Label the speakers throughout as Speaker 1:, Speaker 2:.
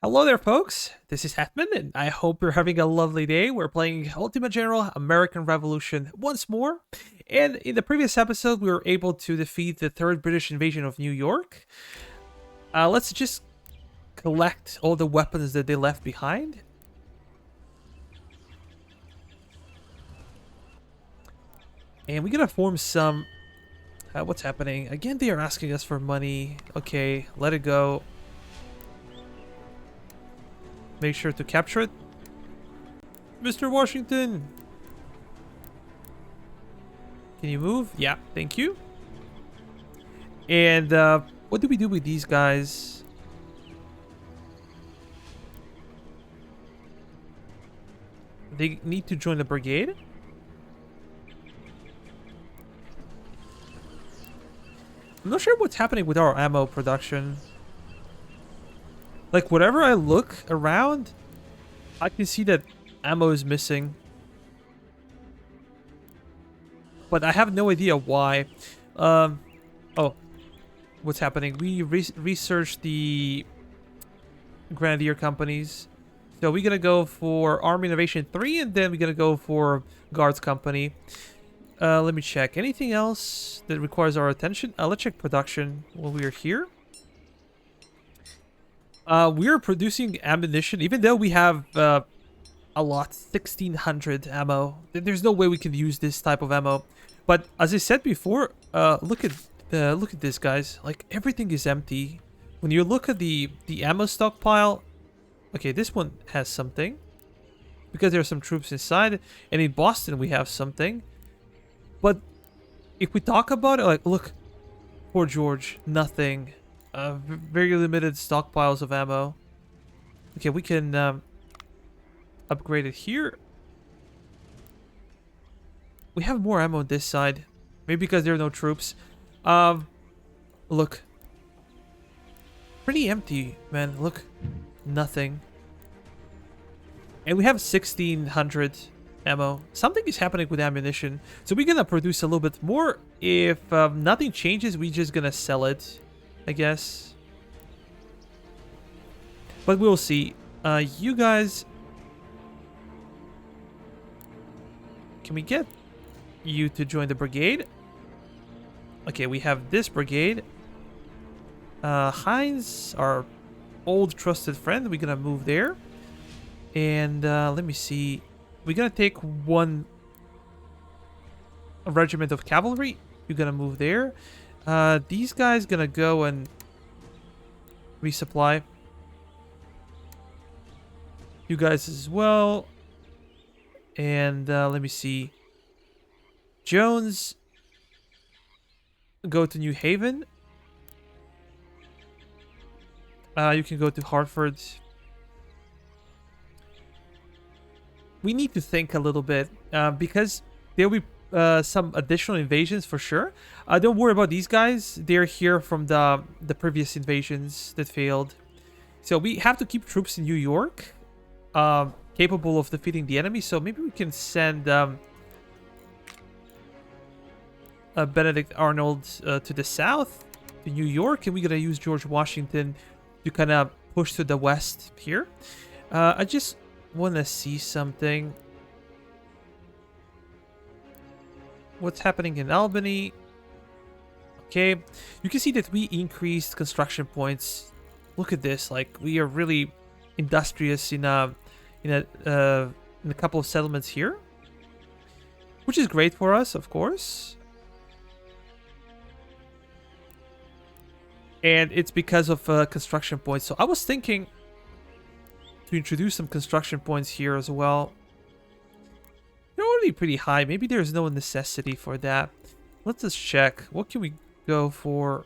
Speaker 1: Hello there, folks. This is Hetman, and I hope you're having a lovely day. We're playing Ultimate General American Revolution once more. And in the previous episode, we were able to defeat the third British invasion of New York. Let's just collect all the weapons that they left behind. And we're gonna form some... what's happening? Again, they are asking us for money. Okay, let it go. Make sure to capture it. Mr. Washington! Can you move? Yeah, thank you. And what do we do with these guys? They need to join the brigade. I'm not sure what's happening with our ammo production. Like, whenever I look around, I can see that ammo is missing. But I have no idea why. Oh, what's happening? We researched the Grenadier companies. So we're gonna go for Army Innovation 3, and then we're gonna go for Guards Company. Let me check. Anything else that requires our attention? Let's check production while we are here. We are producing ammunition, even though we have a lot, 1,600 ammo. There's no way we can use this type of ammo. But as I said before, look at this, guys. Like, everything is empty. When you look at the ammo stockpile, okay, this one has something because there are some troops inside, and in Boston we have something. But if we talk about it, like, look, poor George, nothing. Very limited stockpiles of ammo. Okay, we can upgrade it here. We have more ammo on this side. Maybe because there are no troops. Look. Pretty empty, man. Look. Nothing. And we have 1,600 ammo. Something is happening with ammunition. So we're gonna produce a little bit more. If nothing changes, we're just gonna sell it, I guess. But we'll see. You guys... Can we get you to join the brigade? Okay, we have this brigade. Heinz, our old trusted friend, we're gonna move there. And let me see. We're gonna take a regiment of cavalry. You're gonna move there. These guys gonna go and resupply. You guys as well. And let me see. Jones, go to New Haven. You can go to Hartford. We need to think a little bit because there will be some additional invasions for sure. Don't worry about these guys. They're here from the previous invasions that failed. So we have to keep troops in New York, capable of defeating the enemy. So maybe we can send Benedict Arnold to the south, to New York, and we're gonna use George Washington to kind of push to the west here. I just want to see something. What's happening in Albany? Okay, you can see that we increased construction points. Look at this, like, we are really industrious in a couple of settlements here, which is great for us, of course. And it's because of construction points. So I was thinking to introduce some construction points here as well. They're already pretty high. Maybe there's no necessity for that. Let's just check. What can we go for?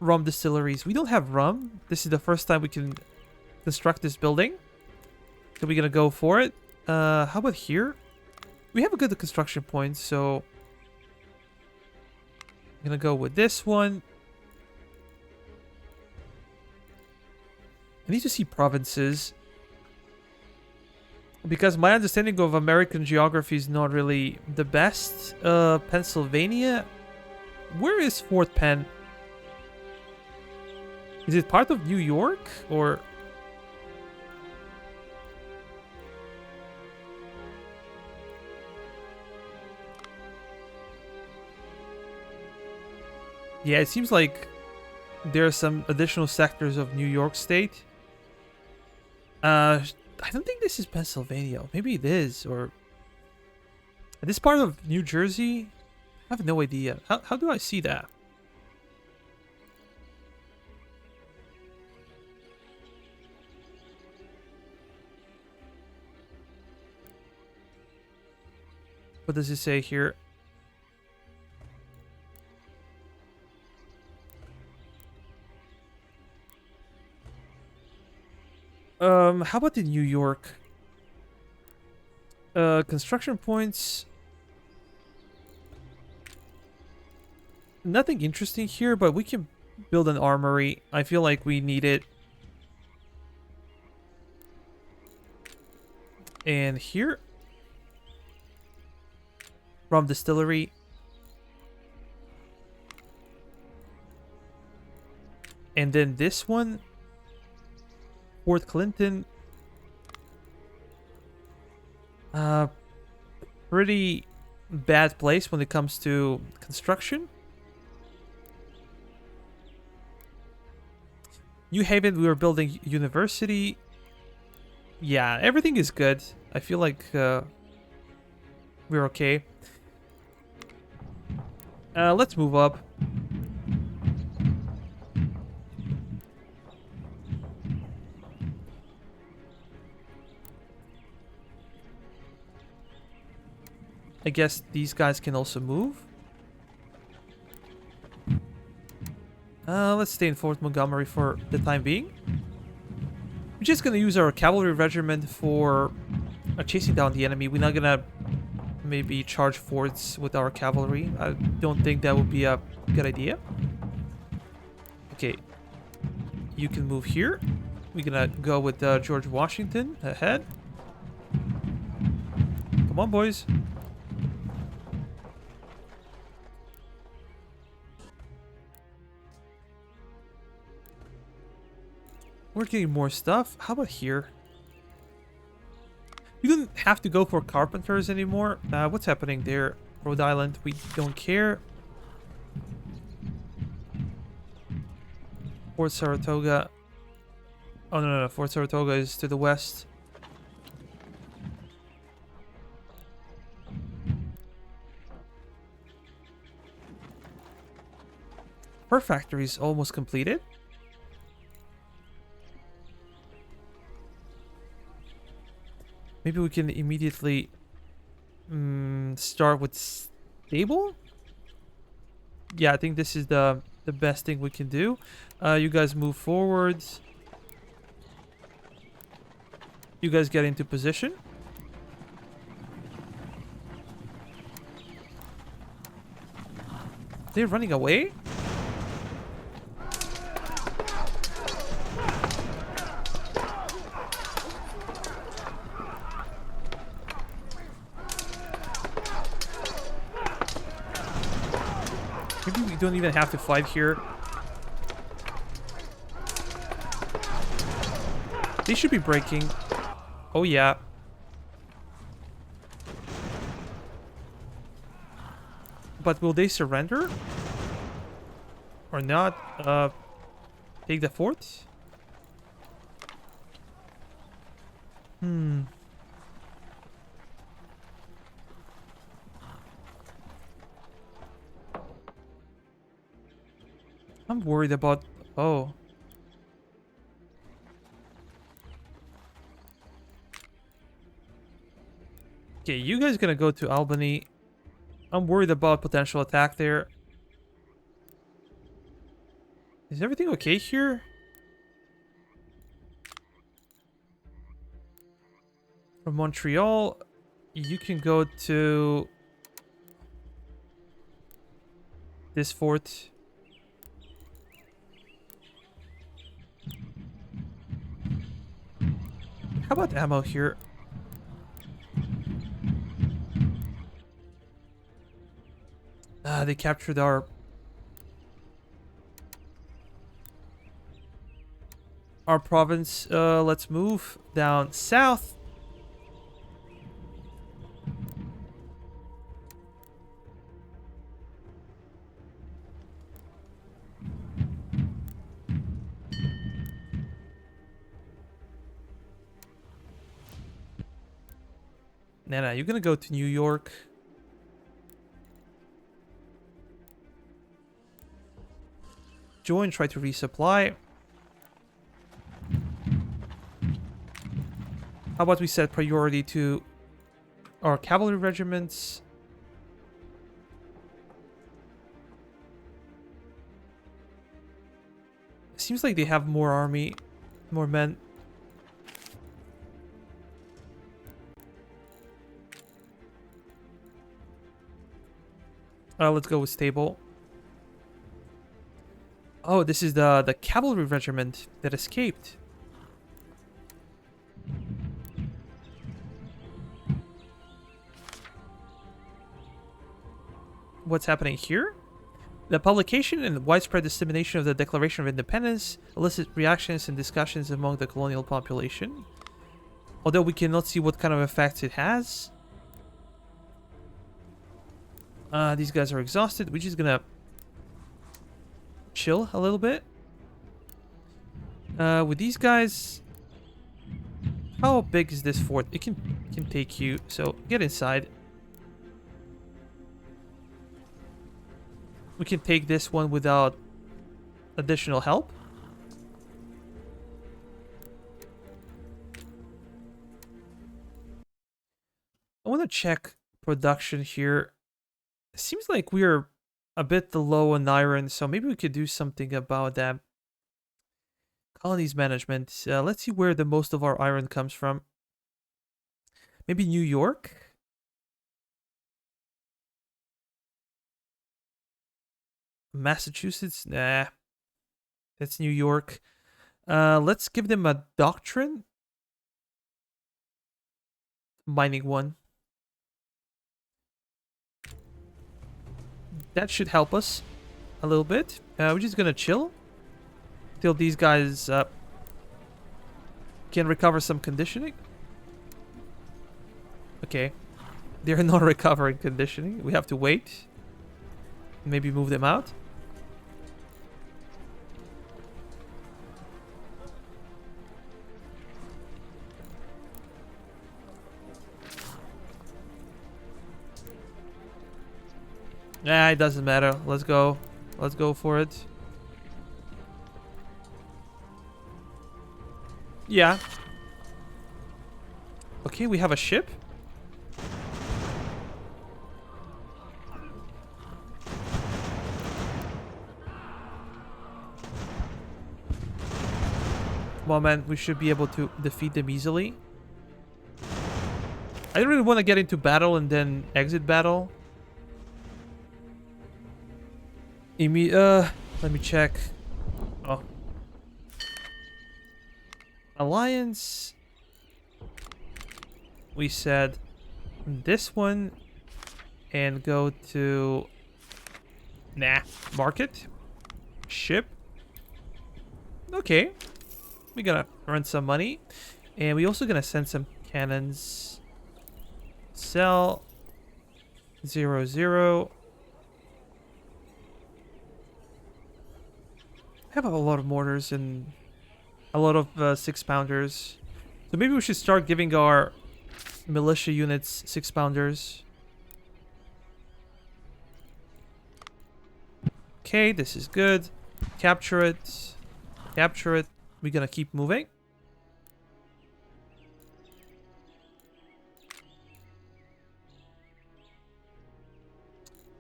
Speaker 1: Rum distilleries. We don't have rum. This is the first time we can construct this building. So we're gonna go for it. How about here? We have a good construction point, so I'm gonna go with this one. I need to see provinces, because my understanding of American geography is not really the best. Pennsylvania. Where is Fort Penn? Is it part of New York? Or Yeah, it seems like there are some additional sectors of New York State. I don't think this is Pennsylvania. Maybe it is, or this part of New Jersey. I have no idea. How do I see that? What does it say here? How about in New York? Construction points. Nothing interesting here, but we can build an armory. I feel like we need it. And here, rum distillery. And then this one, Fort Clinton. Pretty bad place when it comes to construction. New Haven, we were building university. Yeah, everything is good. I feel like we're okay. Let's move up. I guess these guys can also move. Let's stay in Fort Montgomery for the time being. We're just gonna use our cavalry regiment for chasing down the enemy. We're not gonna maybe charge forts with our cavalry. I don't think that would be a good idea. Okay, you can move here. We're gonna go with George Washington ahead. Come on, boys. We're getting more stuff. How about here? You don't have to go for carpenters anymore. What's happening there? Rhode Island, we don't care. Fort Saratoga. Oh, no. Fort Saratoga is to the west. Her factory is almost completed. Maybe we can immediately start with stable. Yeah, I think this is the best thing we can do. You guys move forwards. You guys get into position. They're running away? Maybe we don't even have to fight here. They should be breaking. Oh, yeah. But will they surrender? Or not? Take the fort? I'm worried about... Oh. Okay, you guys gonna go to Albany. I'm worried about potential attack there. Is everything okay here? From Montreal, you can go to this fort. How about ammo here? They captured our province. Let's move down south. Nah, you're gonna go to New York. Join, try to resupply. How about we set priority to our cavalry regiments? Seems like they have more army, more men. Let's go with stable. Oh, this is the cavalry regiment that escaped. What's happening here? The publication and widespread dissemination of the Declaration of Independence elicit reactions and discussions among the colonial population. Although we cannot see what kind of effects it has. These guys are exhausted. We're just gonna chill a little bit. With these guys, how big is this fort? It can take you, so get inside. We can take this one without additional help. I want to check production here. It seems like we're a bit low on iron, so maybe we could do something about that. Colonies management. Let's see where the most of our iron comes from. Maybe New York? Massachusetts? Nah. That's New York. Let's give them a doctrine. Mining one. That should help us a little bit. We're just gonna chill till these guys can recover some conditioning. Okay. They're not recovering conditioning. We have to wait. Maybe move them out. Nah, it doesn't matter. Let's go. Let's go for it. Yeah. Okay, we have a ship. Come on, man. We should be able to defeat them easily. I don't really want to get into battle and then exit battle. Let me check. Oh. Alliance. We said this one and go to market ship. Okay, we gotta earn some money, and we also gonna send some cannons. Sell 0, 0. I have a lot of mortars and a lot of 6-pounders. So maybe we should start giving our militia units 6-pounders. Okay, this is good. Capture it. Capture it. We're gonna keep moving.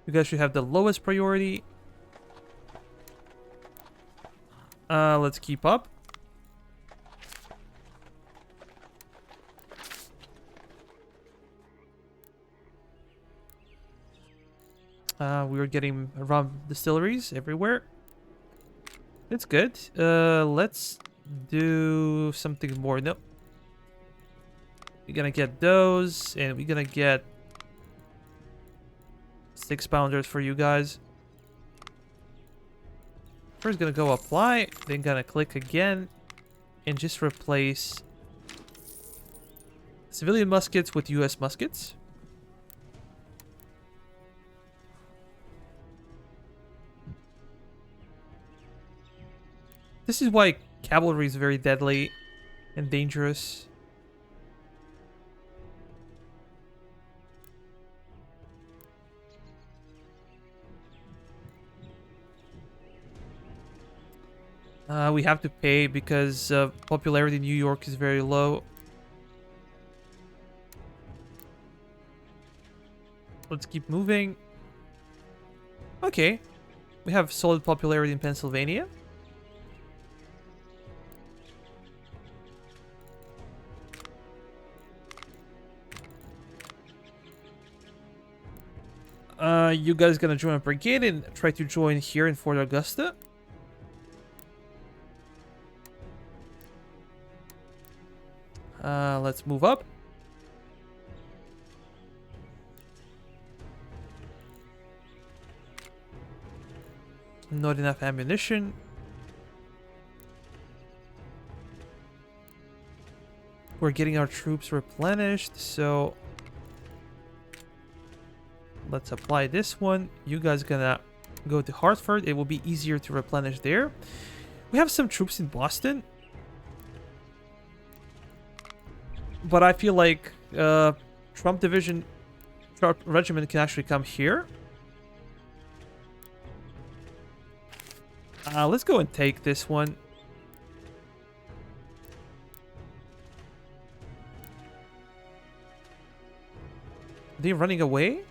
Speaker 1: You guys should have the lowest priority. Let's keep up. We were getting rum distilleries everywhere. It's good. Let's do something more. Nope. We're gonna get those, and we're gonna get 6-pounders for you guys. First gonna go apply, then gonna click again, and just replace civilian muskets with US muskets. This is why cavalry is very deadly and dangerous. We have to pay because popularity in New York is very low. Let's keep moving. Okay. We have solid popularity in Pennsylvania. You guys gonna join a brigade and try to join here in Fort Augusta? Let's move up. Not enough ammunition. We're getting our troops replenished, so let's apply this one. You guys gonna go to Hartford. It will be easier to replenish there. We have some troops in Boston, but I feel like Trump Division, Trump Regiment can actually come here. Let's go and take this one. Are they running away?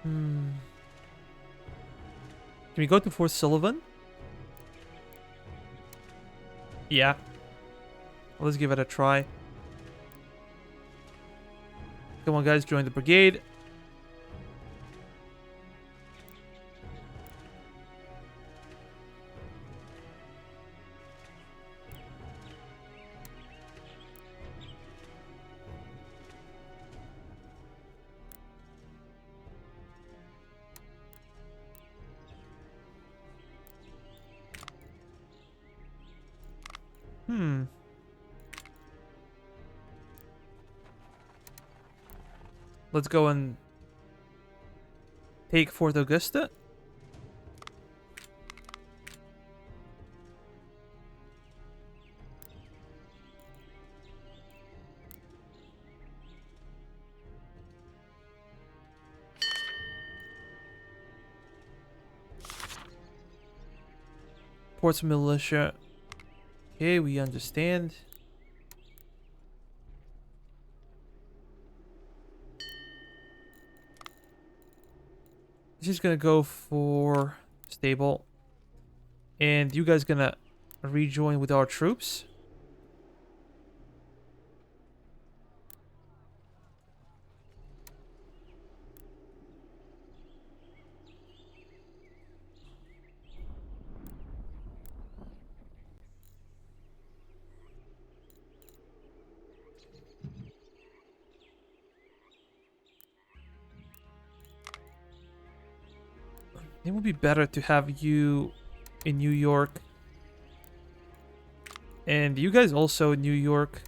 Speaker 1: Can we go to Fort Sullivan? Yeah. Let's give it a try. Come on, guys, join the brigade. Let's go and take Fort Augusta. Ports militia. Okay, we understand. Just gonna go for stable. And you guys gonna rejoin with our troops. It would be better to have you in New York. And you guys also in New York.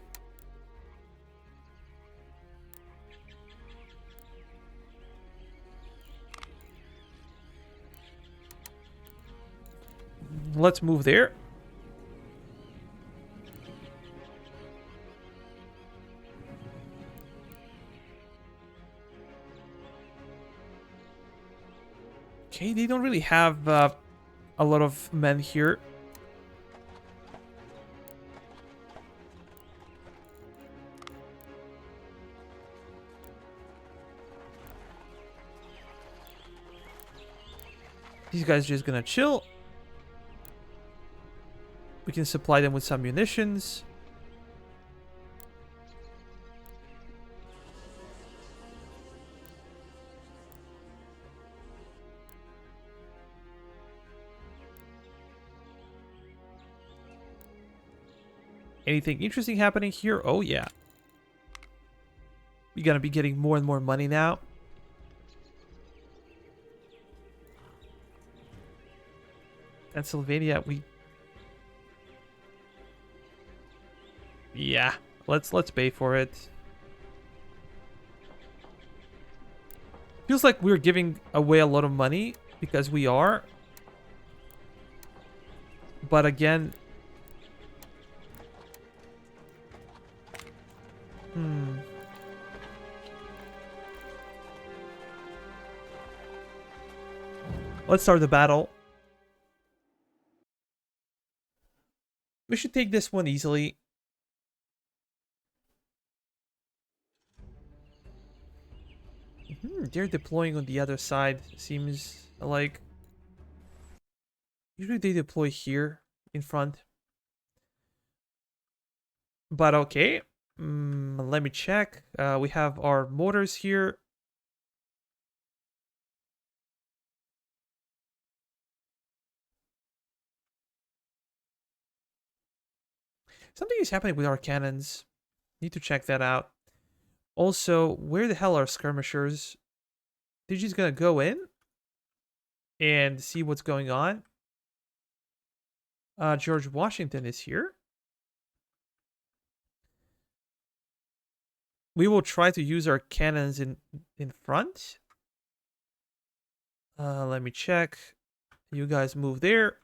Speaker 1: Let's move there. Okay, they don't really have a lot of men here. These guys are just gonna chill. We can supply them with some munitions. Anything interesting happening here? Oh, yeah. We're gonna be getting more and more money now. Pennsylvania, yeah, let's pay for it. Feels like we're giving away a lot of money because we are. But again, Let's start the battle. We should take this one easily. They're deploying on the other side. Seems like usually they deploy here in front. But okay. Let me check. We have our mortars here. Something is happening with our cannons. Need to check that out. Also, where the hell are skirmishers? They're just gonna go in and see what's going on. George Washington is here. We will try to use our cannons in front. Let me check. You guys move there.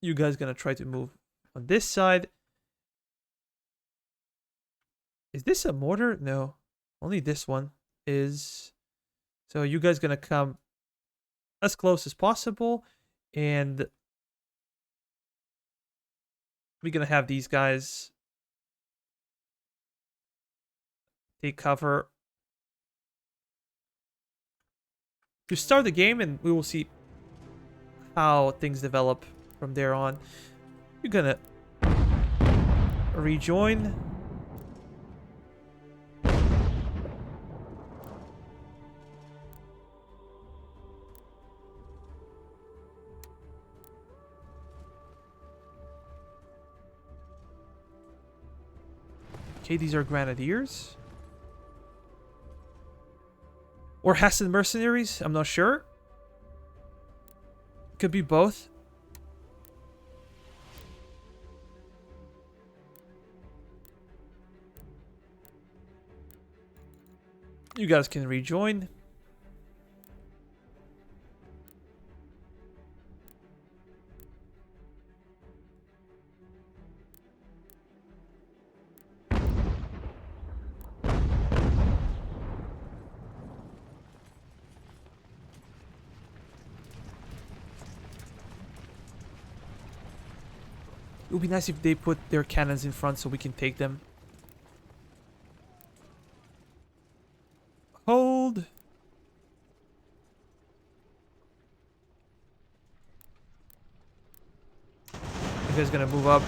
Speaker 1: You guys gonna try to move on this side. Is this a mortar? No. Only this one is. So you guys gonna come as close as possible. And we're gonna have these guys take cover to start the game, and we will see how things develop from there on. You're gonna rejoin. Okay, these are grenadiers. Or Hassan mercenaries, I'm not sure. Could be both. You guys can rejoin. It would be nice if they put their cannons in front so we can take them. Hold. You guys gonna move up.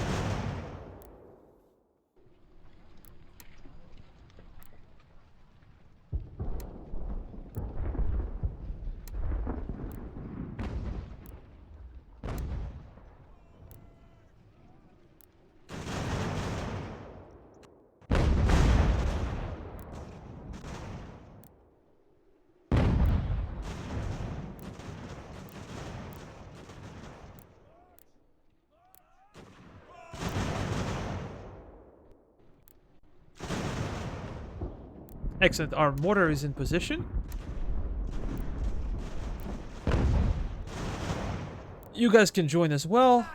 Speaker 1: Excellent. Our mortar is in position. You guys can join as well.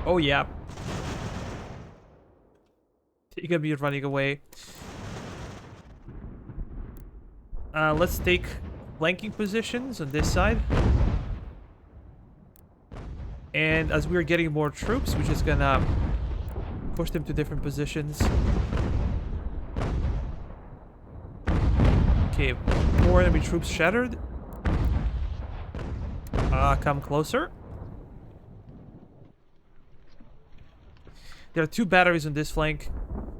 Speaker 1: Oh yeah. You're gonna be running away. Let's take flanking positions on this side. And as we're getting more troops, we're just gonna push them to different positions. Okay, more enemy troops shattered. Come closer. There are 2 batteries on this flank.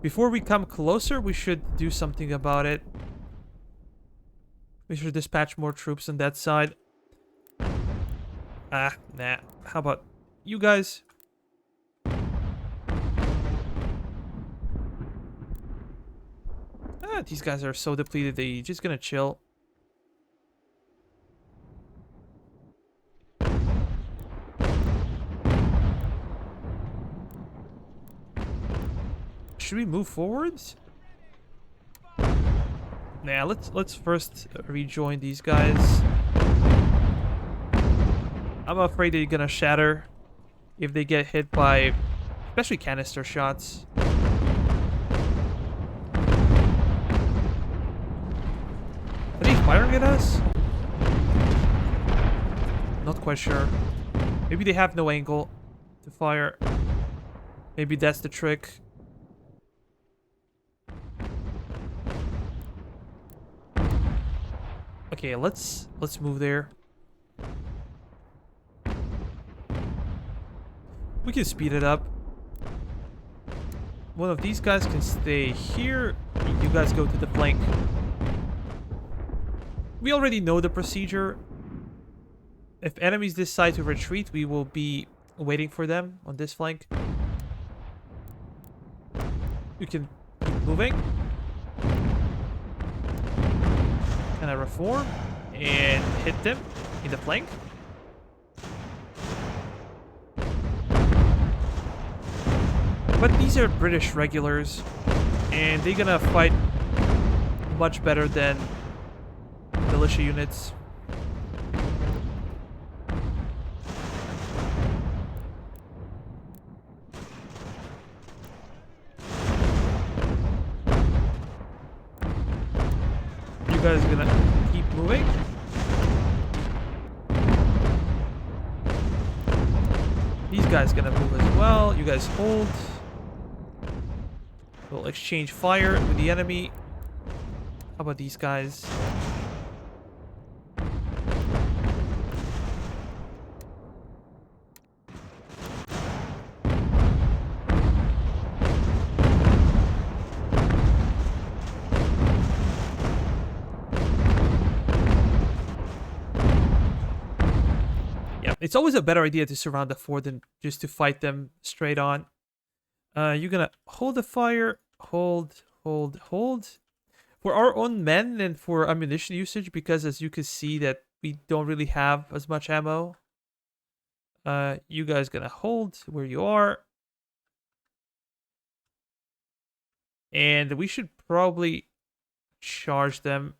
Speaker 1: Before we come closer, we should do something about it. We should dispatch more troops on that side. Nah. How about you guys? These guys are so depleted, they're just gonna chill. Should we move forwards? Nah, let's first rejoin these guys. I'm afraid they're gonna shatter if they get hit by, especially canister shots. Are they firing at us? Not quite sure. Maybe they have no angle to fire. Maybe that's the trick. Okay, let's move there. We can speed it up. One of these guys can stay here. You guys go to the flank. We already know the procedure. If enemies decide to retreat, we will be waiting for them on this flank. You can keep moving. Kind of reform and hit them in the flank. But these are British regulars, and they're gonna fight much better than militia units. You guys are gonna keep moving. These guys gonna move as well. You guys hold. We'll exchange fire with the enemy. How about these guys? Yeah, it's always a better idea to surround the fort than just to fight them straight on. You're gonna hold the fire. Hold, hold, hold. For our own men and for ammunition usage, because as you can see that we don't really have as much ammo. You guys gonna hold where you are. And we should probably charge them.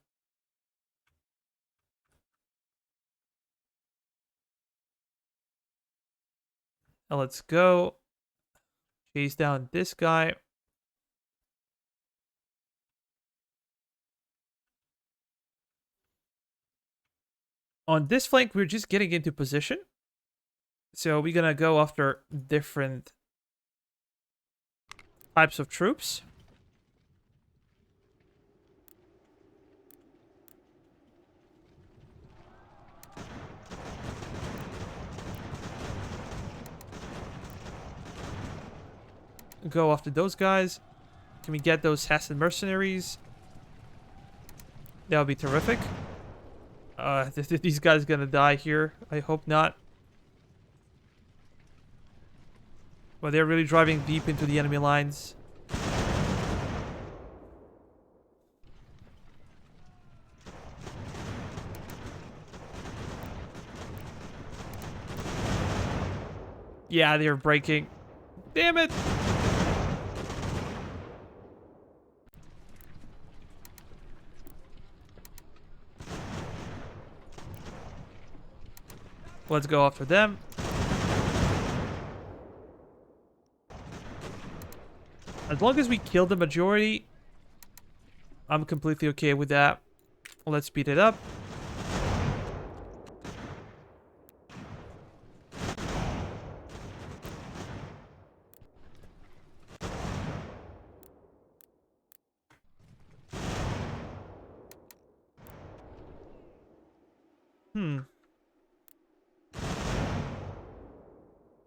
Speaker 1: Now let's go. Chase down this guy. On this flank, we're just getting into position. So we're gonna go after different types of troops. Go after those guys. Can we get those Hassan mercenaries? That would be terrific. These guys gonna die here. I hope not. But they're really driving deep into the enemy lines. Yeah, they're breaking. Damn it! Let's go after them. As long as we kill the majority, I'm completely okay with that. Let's speed it up.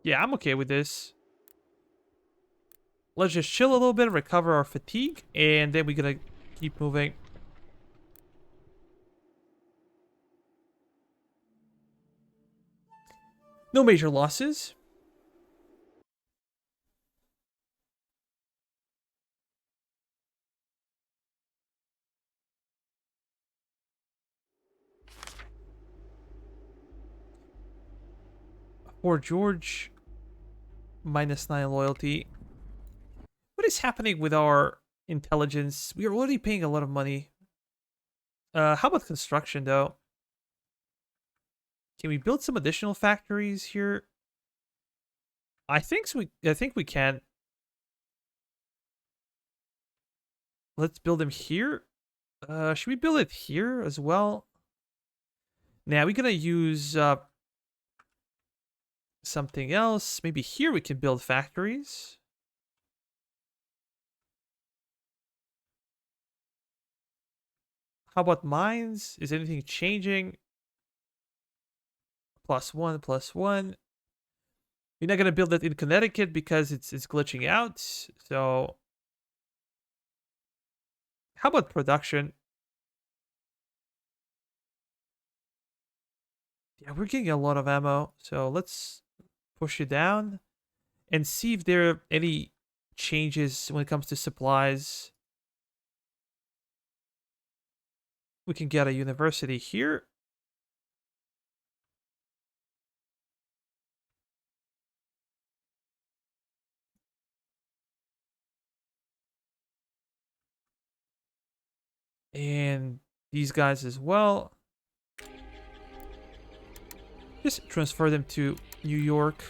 Speaker 1: Yeah, I'm okay with this. Let's just chill a little bit, recover our fatigue, and then we're gonna keep moving. No major losses. Fort George, -9 loyalty. What is happening with our intelligence? We are already paying a lot of money. How about construction though? Can we build some additional factories here? I think we can. Let's build them here. Should we build it here as well? Now we're gonna use something else. Maybe here we can build factories. How about mines? Is anything changing? +1, +1. We're not gonna build that in Connecticut because it's glitching out. So how about production? Yeah, we're getting a lot of ammo. So let's push it down and see if there are any changes when it comes to supplies. We can get a university here. And these guys as well. Just transfer them to New York.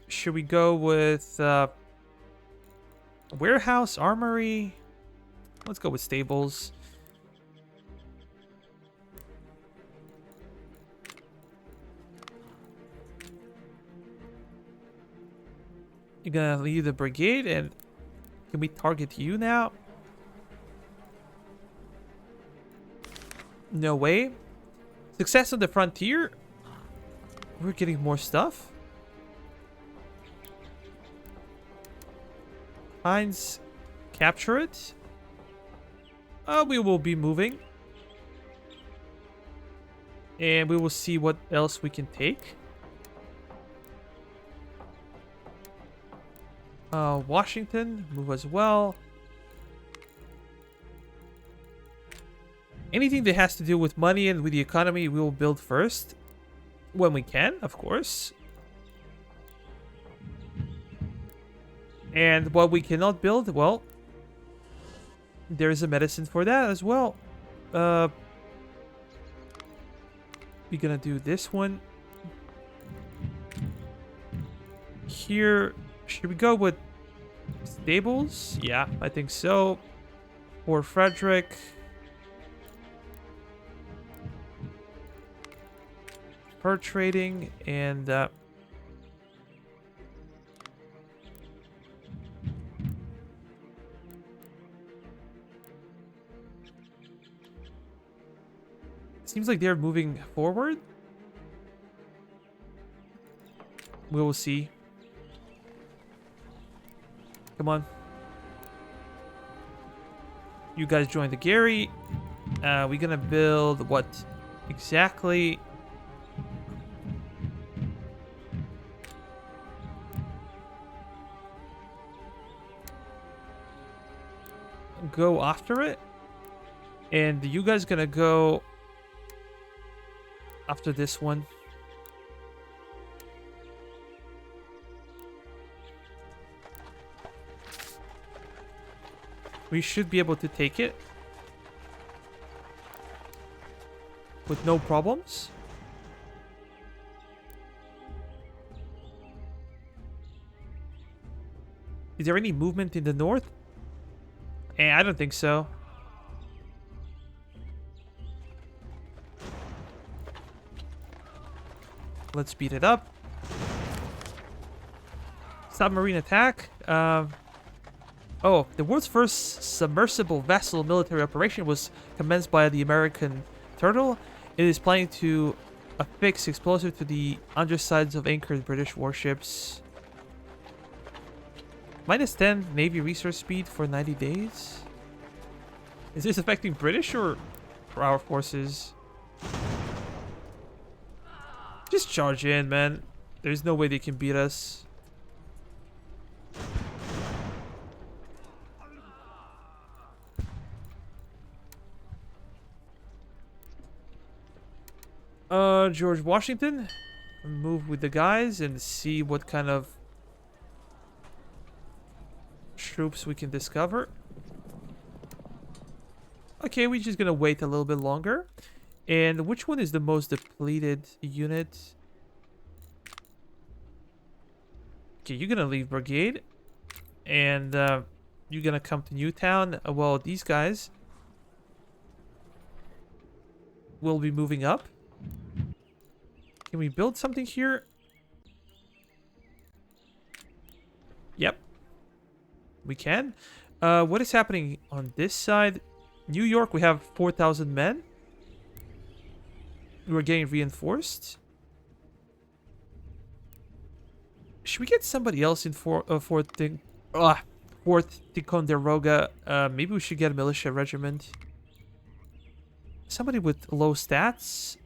Speaker 1: Should we go with warehouse, armory? Let's go with stables. You're gonna leave the brigade, and can we target you now? No way. Success on the frontier. We're getting more stuff. Heinz, capture it. We will be moving. And we will see what else we can take. Washington, move as well. Anything that has to do with money and with the economy, we will build first. When we can, of course. And what we cannot build, well, there is a medicine for that as well. We're gonna do this one. Here, should we go with stables? Yeah, I think so. Or Frederick. Fur trading and seems like they're moving forward. We will see. Come on. You guys join the Gary. We're gonna build what exactly? Go after it. And you guys gonna go after this one. We should be able to take it with no problems. Is there any movement in the north? I don't think so. Let's speed it up. Submarine attack. Oh, the world's first submersible vessel military operation was commenced by the American Turtle. It is planning to affix explosive to the undersides of anchored British warships. -10 Navy resource speed for 90 days. Is this affecting British or our forces? Just charge in, man. There's no way they can beat us. George Washington. move with the guys and see what kind of troops we can discover. Okay, we're just gonna wait a little bit longer. And which one is the most depleted unit? Okay, you're gonna leave brigade. And you're gonna come to Newtown. Well, these guys will be moving up. Can we build something here? Yep, we can. What is happening on this side? New York, we have 4,000 men. We're getting reinforced. Should we get somebody else in Fort Ticonderoga? Maybe we should get a militia regiment. Somebody with low stats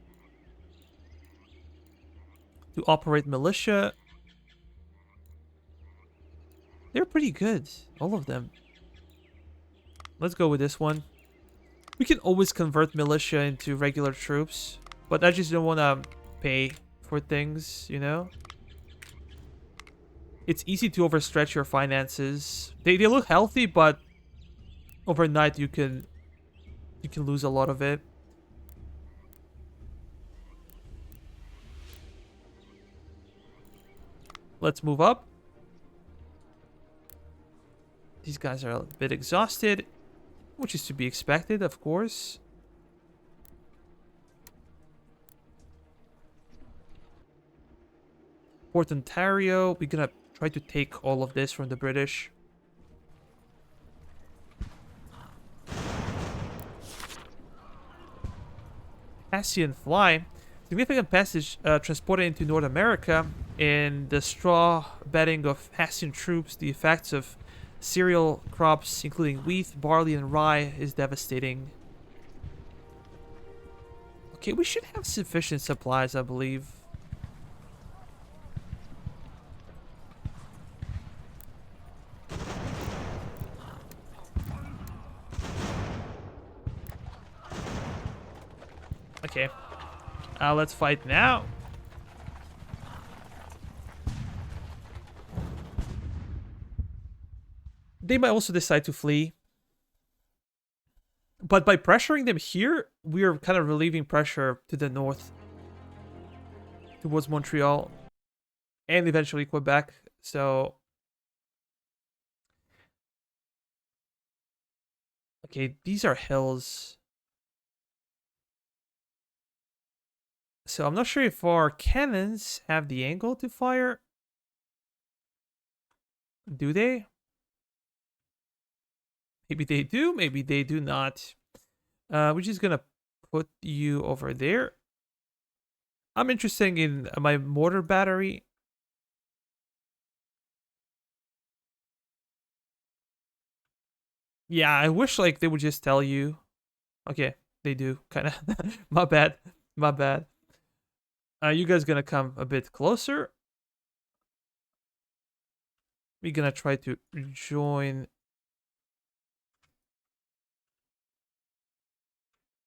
Speaker 1: to operate militia. They're pretty good, all of them. Let's go with this one. We can always convert militia into regular troops, but I just don't want to pay for things, you know? It's easy to overstretch your finances. They look healthy, but overnight you can lose a lot of it. Let's move up. These guys are a bit exhausted, which is to be expected, of course. Port Ontario, we're gonna try to take all of this from the British. Hessian Fly. Significant passage transported into North America. In the straw bedding of Hessian troops, the effects of cereal crops, including wheat, barley, and rye, is devastating. Okay, we should have sufficient supplies, I believe. Okay. Let's fight now. They might also decide to flee. But by pressuring them here, we're kind of relieving pressure to the north. Towards Montreal. And eventually Quebec. So... okay, these are hills. So I'm not sure if our cannons have the angle to fire. Do they? Maybe they do, maybe they do not. We're just gonna put you over there. I'm interested in my mortar battery. Yeah, I wish like they would just tell you. Okay, they do, kind of. My bad, my bad. You guys gonna come a bit closer. We're gonna try to join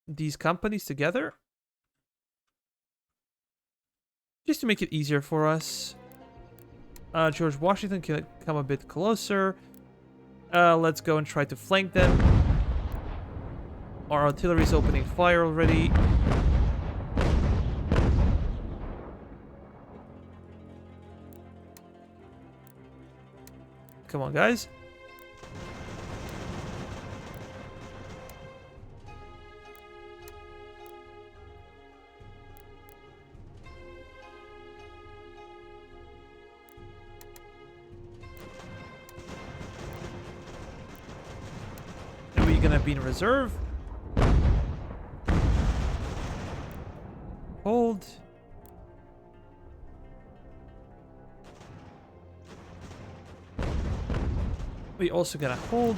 Speaker 1: these companies together. Just to make it easier for us. George Washington can come a bit closer. Let's go and try to flank them. Our artillery is opening fire already. Come on, guys. And we're gonna be in reserve. Hold. We also gonna hold.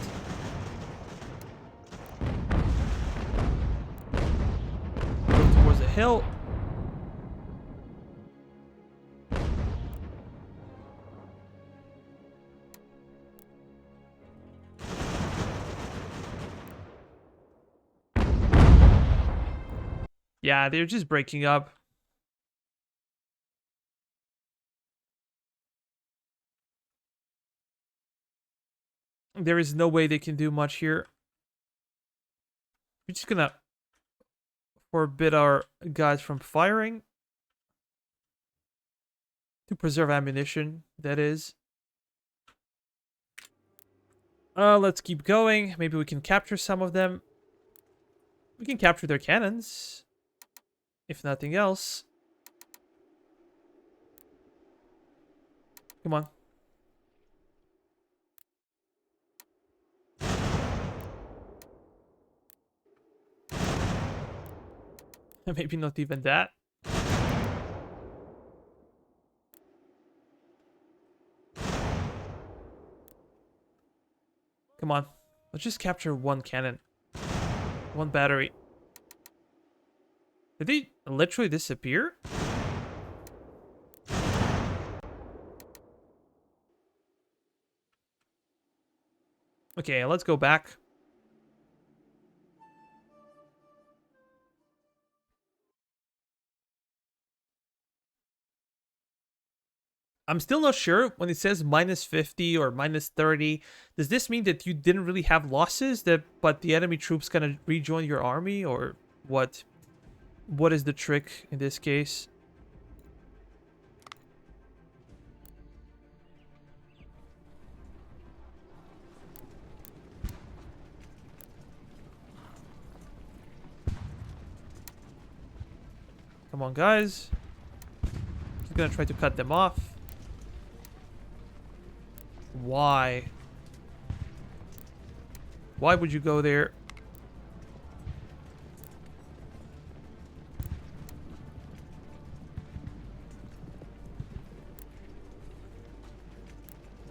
Speaker 1: Go towards the hill. Yeah, they're just breaking up. There is no way they can do much here. We're just gonna forbid our guys from firing. To preserve ammunition, that is. Let's keep going. Maybe we can capture some of them. We can capture their cannons. If nothing else. Come on. Maybe not even that. Come on. Let's just capture one cannon. One battery. Did they literally disappear? Okay, let's go back. I'm still not sure when it says minus 50 or minus 30. Does this mean that you didn't really have losses, but the enemy troops gonna rejoin your army, or what? What is the trick in this case? Come on, guys. He's gonna try to cut them off. Why? Why would you go there?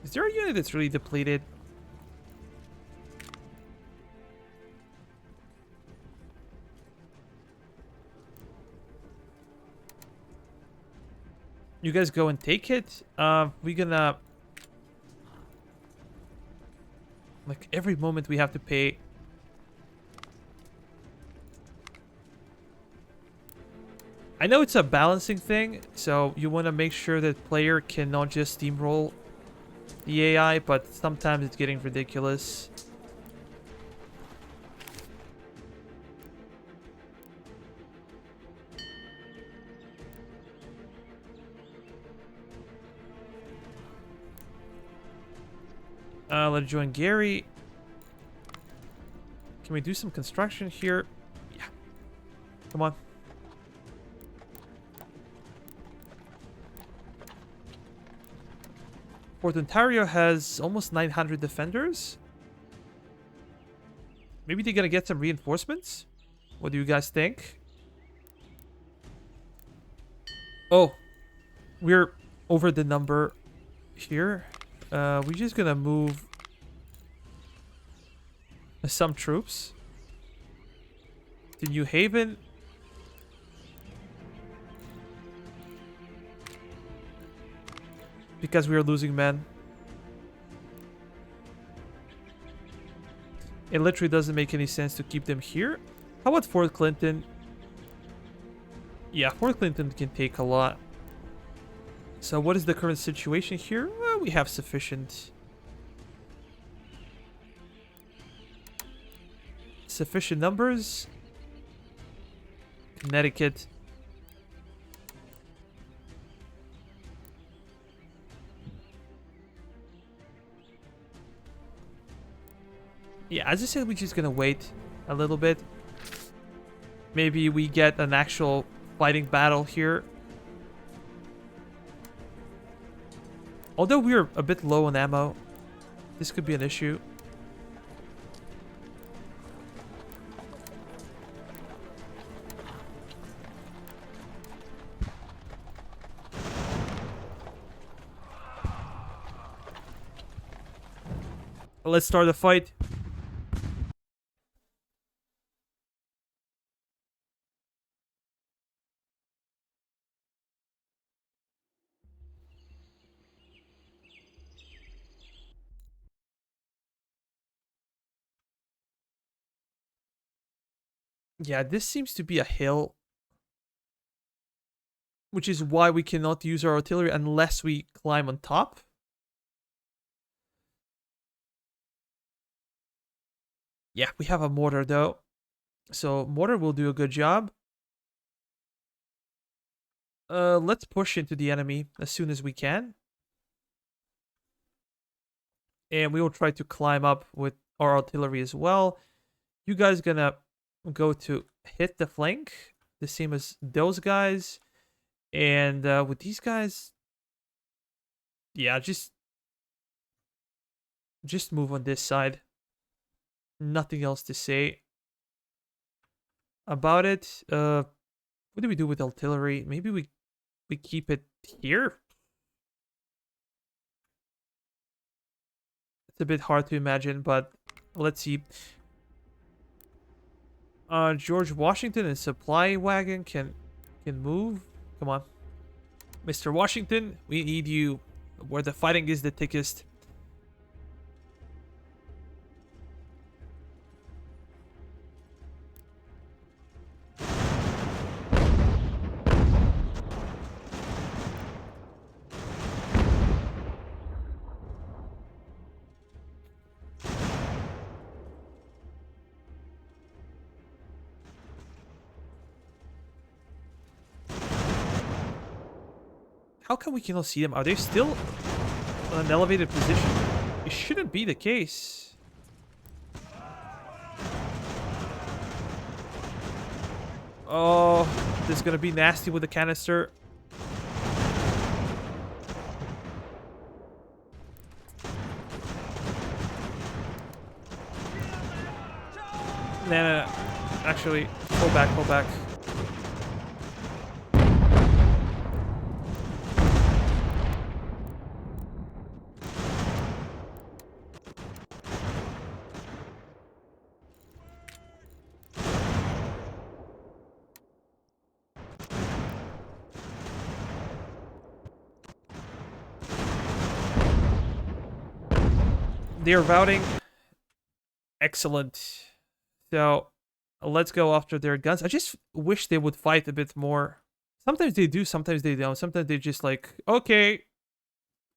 Speaker 1: Is there a unit that's really depleted? You guys go and take it. We're gonna... Like, every moment we have to pay. I know it's a balancing thing, so you want to make sure that player cannot just steamroll the AI, but sometimes it's getting ridiculous. Let's join Gary. Can we do some construction here? Yeah. Come on. Fort Ontario has almost 900 defenders. Maybe they're gonna get some reinforcements? What do you guys think? Oh, we're over the number here. We're just gonna move some troops to New Haven. Because we are losing men. It literally doesn't make any sense to keep them here. How about Fort Clinton? Yeah, Fort Clinton can take a lot. So what is the current situation here? Well, we have sufficient numbers. Connecticut. Yeah, as I said, we're just gonna wait a little bit. Maybe we get an actual fighting battle here. Although we're a bit low on ammo, this could be an issue. Let's start the fight. Yeah, this seems to be a hill. Which is why we cannot use our artillery unless we climb on top. Yeah, we have a mortar though. So mortar will do a good job. Let's push into the enemy as soon as we can. And we will try to climb up with our artillery as well. You guys gonna go to hit the flank, the same as those guys. And with these guys, yeah, just move on this side. Nothing else to say about it. What do we do with artillery? Maybe we keep it here. It's a bit hard to imagine, but let's see. George Washington and supply wagon can move. Come on, Mr. Washington, we need you where the fighting is the thickest. How come we cannot see them? Are they still on an elevated position? It shouldn't be the case. Oh, this is gonna be nasty with the canister. No. Actually, pull back, pull back. They're routing. Excellent. So, let's go after their guns. I just wish they would fight a bit more. Sometimes they do, sometimes they don't. Sometimes they just like, okay,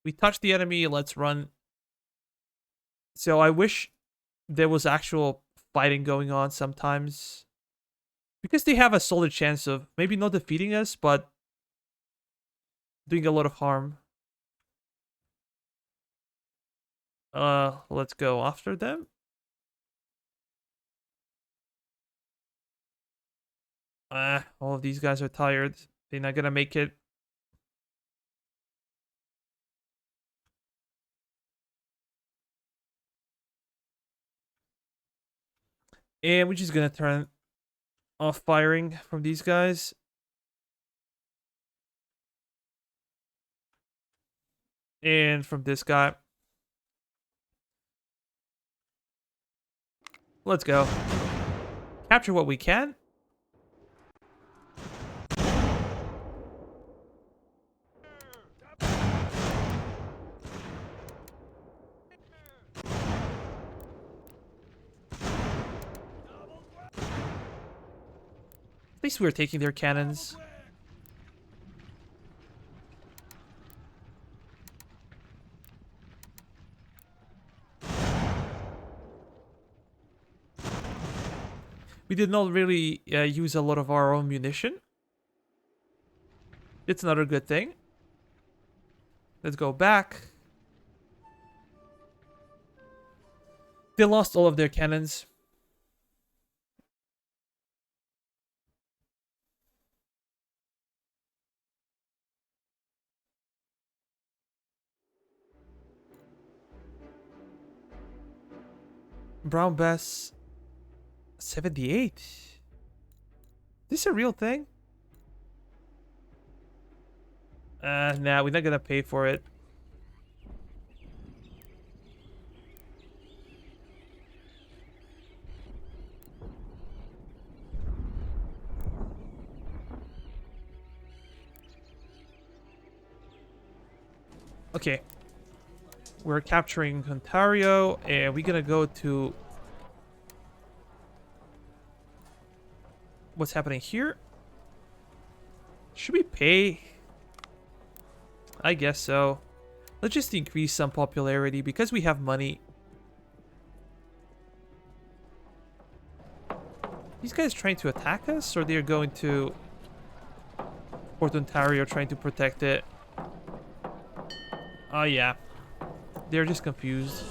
Speaker 1: we touched the enemy, let's run. So I wish there was actual fighting going on sometimes. Because they have a solid chance of maybe not defeating us, but doing a lot of harm. Let's go after them. All of these guys are tired. They're not gonna make it. And we're just gonna turn off firing from these guys. And from this guy. Let's go. Capture what we can. At least we're taking their cannons. We did not really use a lot of our own munition. It's another good thing. Let's go back. They lost all of their cannons. Brown Bass 78. This is a real thing? Nah, we're not gonna pay for it. Okay. We're capturing Ontario, and we're gonna go to... What's happening here? Should we pay? I guess so. Let's just increase some popularity because we have money. These guys trying to attack us, or they're going to Port Ontario trying to protect it? Oh yeah, they're just confused.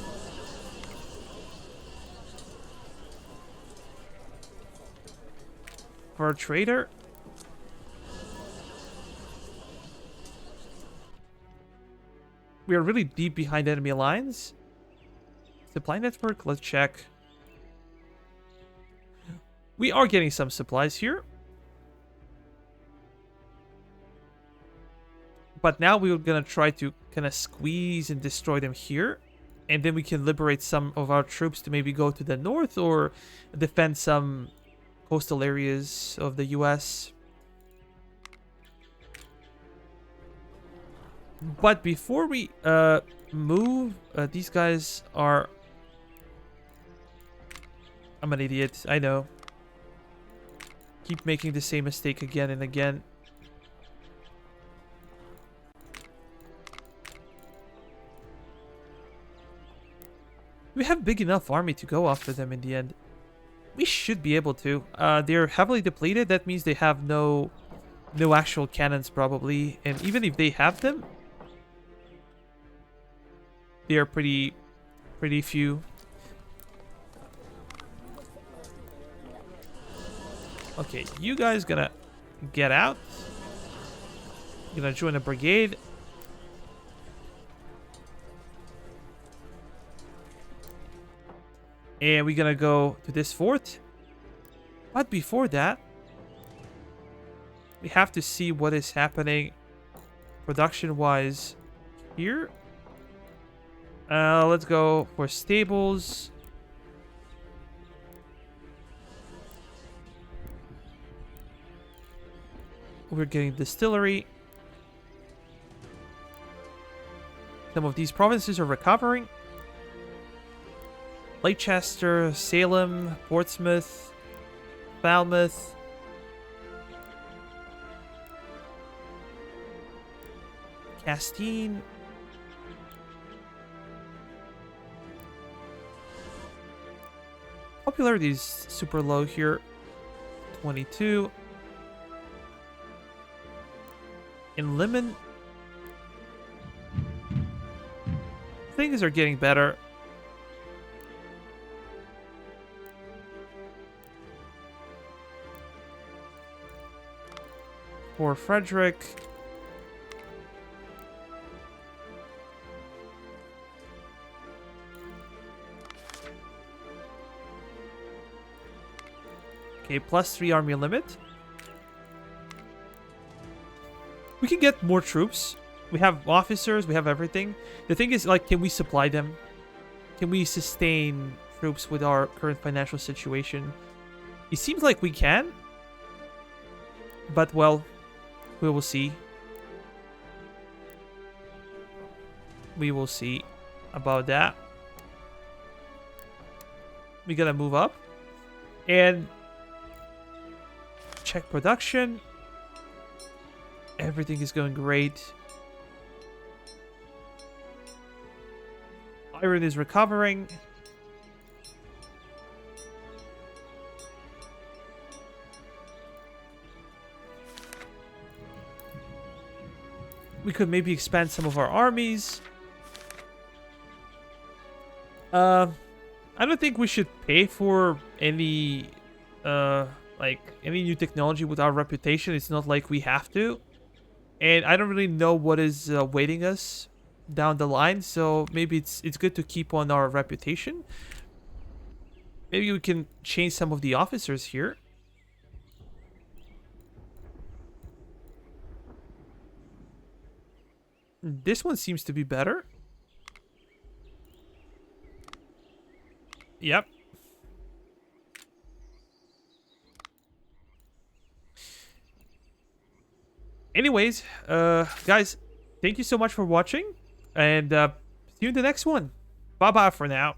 Speaker 1: For a trader, we are really deep behind enemy lines. Supply network, let's check. We are getting some supplies here. But now we're gonna try to kind of squeeze and destroy them here. And then we can liberate some of our troops to maybe go to the north or defend some coastal areas of the US. But before we move, these guys are... I'm an idiot, I know. Keep making the same mistake again and again. We have big enough army to go after them in the end. We should be able to. They're heavily depleted. That means they have no actual cannons probably. And even if they have them, they are pretty few. Okay, you guys gonna get out. Gonna join a brigade. And we're gonna go to this fort. But before that, we have to see what is happening production-wise here. Let's go for stables. We're getting distillery. Some of these provinces are recovering. Leicester, Salem, Portsmouth, Falmouth. Castine. Popularity is super low here. 22. In Lemon, things are getting better. For Frederick. Okay, +3 army limit. We can get more troops. We have officers, we have everything. The thing is, like, can we supply them? Can we sustain troops with our current financial situation? It seems like we can. But, well, we will see. We will see about that. We gotta move up. And check production. Everything is going great. Iron is recovering. We could maybe expand some of our armies. I don't think we should pay for any like any new technology with our reputation. It's not like we have to. And I don't really know what is waiting us down the line, so maybe it's good to keep on our reputation. Maybe we can change some of the officers here. This one seems to be better. Yep. Anyways, guys, thank you so much for watching, and see you in the next one. Bye bye for now.